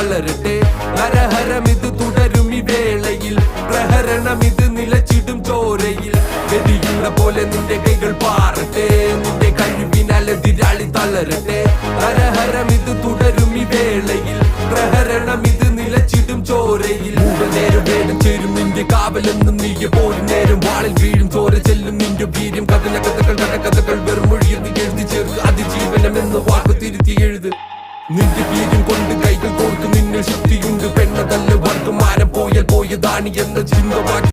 തളരട്ടെ. നരഹരമിത് തുടരും ഈ വേളയിൽ, പ്രഹരണമിത് നിലച്ചിടും ചോരയിൽ. വെടിയുന്ന പോലെ നിന്റെ കൈകൾ പാറട്ടെ, നിന്റെ കഴിവിനാൽ എതിരാളി തളരട്ടെ. നരഹരമിത് തുടരും ഈ വേളയിൽ, പ്രഹരണമിത് നിലച്ചിടും ചോരയിൽ. നേരം വേണം ചേരും നിന്റെ കാവലെന്നും നീയെ പോലും നേരം വാളിൽ വീഴും ചോര ചെല്ലും നിന്റെ വീര്യം. കഥകൾ കഥകൾ വെറും മൊഴിയിൽ എഴുതി ചേർക്ക് അതിജീവനം എന്ന വാക്ക് തിരുത്തി എഴുത്. നിന്റെ വീര്യം കൊണ്ട് കൈകൾ കോർത്ത് നിന്നിൽ ശക്തിയുണ്ട്. പെണ്ണതല്ല വർഗം ആരം പോയാൽ പോയതാണ് എന്ന ചിന്ത